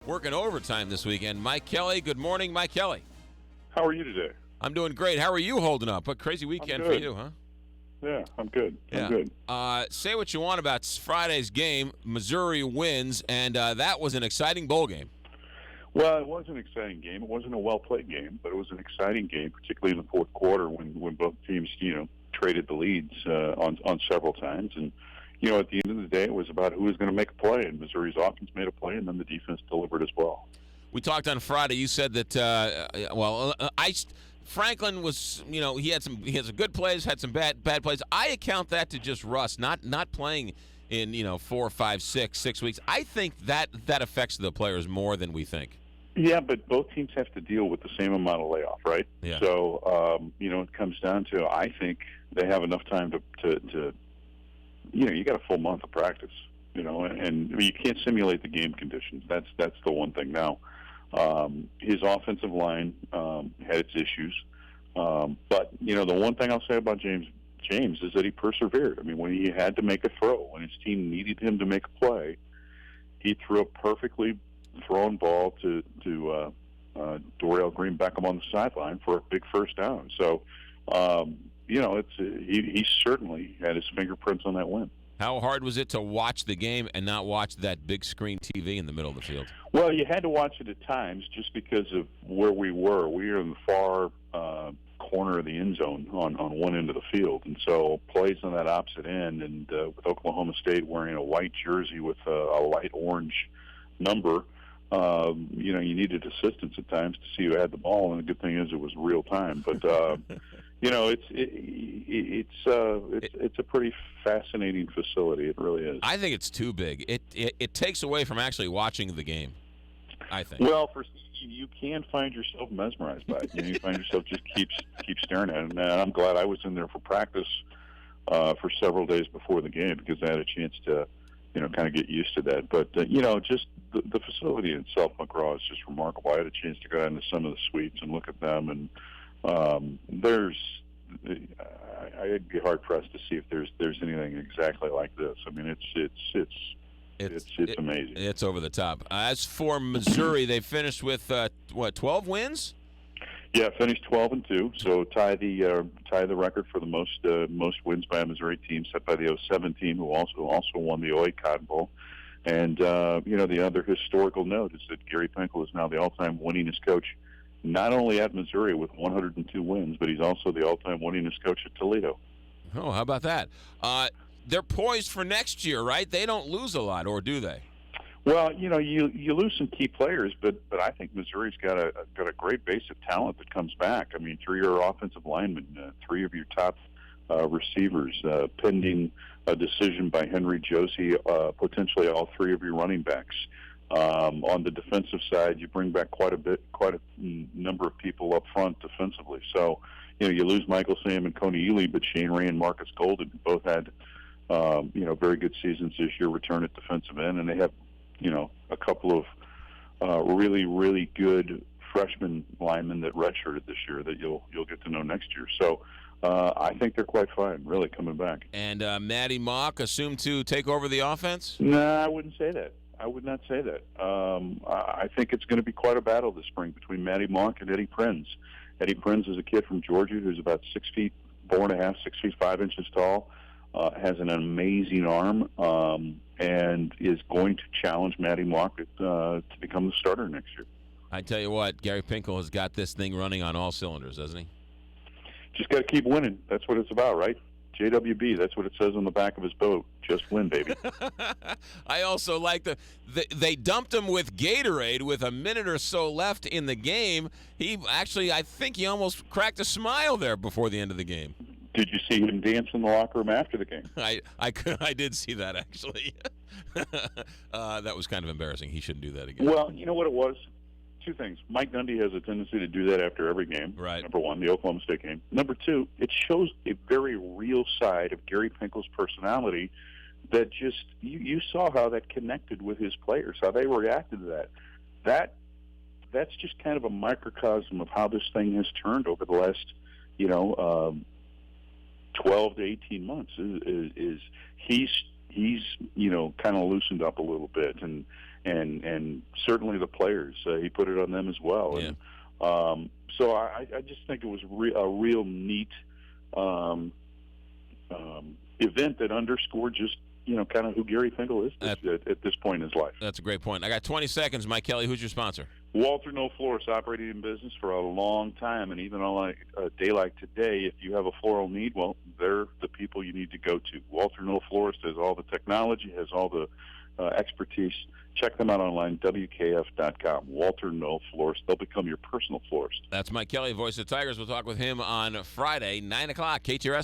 working overtime this weekend. Mike Kelly, good morning, Mike Kelly. How are you today? I'm doing great. How are you holding up? What crazy weekend for you, huh? Yeah, I'm good. Yeah. I'm good. Say what you want about Friday's game. Missouri wins, and that was an exciting bowl game. Well, it was an exciting game. It wasn't a well-played game, but it was an exciting game, particularly in the fourth quarter when both teams, traded the leads on several times. And, at the end of the day, it was about who was going to make a play, and Missouri's offense made a play, and then the defense delivered as well. We talked on Friday. You said that, Franklin was, he had some good plays, had some bad plays. I account that to just rust, not playing in 4, 5, 6 weeks. I think that affects the players more than we think. Yeah, but both teams have to deal with the same amount of layoff, right? Yeah. So, it comes down to, I think they have enough time to you got a full month of practice, and you can't simulate the game conditions. That's the one thing. Now, his offensive line had its issues, but the one thing I'll say about James is that he persevered. I mean, when he had to make a throw, when his team needed him to make a play, he threw a perfectly thrown ball to Dorial Green Beckham on the sideline for a big first down. So, he certainly had his fingerprints on that win. How hard was it to watch the game and not watch that big screen TV in the middle of the field? Well, you had to watch it at times just because of where we were. We were in the far corner of the end zone on one end of the field, and so plays on that opposite end, and with Oklahoma State wearing a white jersey with a light orange number, you needed assistance at times to see who had the ball, and the good thing is it was real time. But it's a pretty fascinating facility. It really is. I think it's too big. It takes away from actually watching the game, I think. Well, you can find yourself mesmerized by it. You find yourself just keep staring at it. And I'm glad I was in there for practice for several days before the game because I had a chance to, kind of get used to that. But, just the facility itself, McGraw, is just remarkable. I had a chance to go into some of the suites and look at them, and I'd be hard pressed to see if there's anything exactly like this. I mean, it's amazing. It's over the top. As for Missouri, they finished with 12 wins. Yeah, finished 12-2, so tie the record for the most wins by a Missouri team, set by the 07 team, who also won the OA Cotton Bowl. And the other historical note is that Gary Pinkel is now the all-time winningest coach, not only at Missouri with 102 wins, but he's also the all-time winningest coach at Toledo. Oh, how about that? They're poised for next year, right? They don't lose a lot, or do they? Well, you lose some key players, but I think Missouri's got a great base of talent that comes back. I mean, 3 of your offensive linemen, 3 of your top receivers, pending a decision by Henry Josie, potentially all 3 of your running backs. On the defensive side, you bring back quite a number of people up front defensively. So, you lose Michael Sam and Coney Ely, but Shane Ray and Marcus Golden both had, very good seasons this year, return at defensive end, and they have, a couple of really, really good freshman linemen that redshirted this year that you'll get to know next year. So I think they're quite fine, really coming back. And Matty Mock assumed to take over the offense? No, I wouldn't say that. I would not say that. I think it's going to be quite a battle this spring between Matty Mock and Eddie Prinz. Eddie Prinz is a kid from Georgia who's about 6'4.5", 6 feet 5 inches tall, has an amazing arm, and is going to challenge Matty Mock to become the starter next year. I tell you what, Gary Pinkel has got this thing running on all cylinders, doesn't he? Just got to keep winning. That's what it's about, right? JWB, that's what it says on the back of his boat. Just win, baby. I also like they dumped him with Gatorade with a minute or so left in the game. I think he almost cracked a smile there before the end of the game. Did you see him dance in the locker room after the game? I did see that, actually. That was kind of embarrassing. He shouldn't do that again. Well, you know what it was? 2 things. Mike Gundy has a tendency to do that after every game. Right. Number 1, the Oklahoma State game. Number 2, it shows a very real side of Gary Pinkel's personality that just you saw how that connected with his players, how they reacted to that. That's just kind of a microcosm of how this thing has turned over the last, 12 to 18 months. Is he's kind of loosened up a little bit, and and certainly the players. He put it on them as well. Yeah. And so I just think it was a real neat event that underscored just kind of who Gary Finkel is at this point in his life. That's a great point. I got 20 seconds, Mike Kelly. Who's your sponsor? Walter No Florist, operated in business for a long time, and even on a day like today, if you have a floral need, well, they're the people you need to go to. Walter No Florist has all the technology, has all the expertise. Check them out online, WKF.com. Walter No Florist. They'll become your personal florist. That's Mike Kelly, voice of the Tigers. We'll talk with him on Friday, 9 o'clock, KTRS.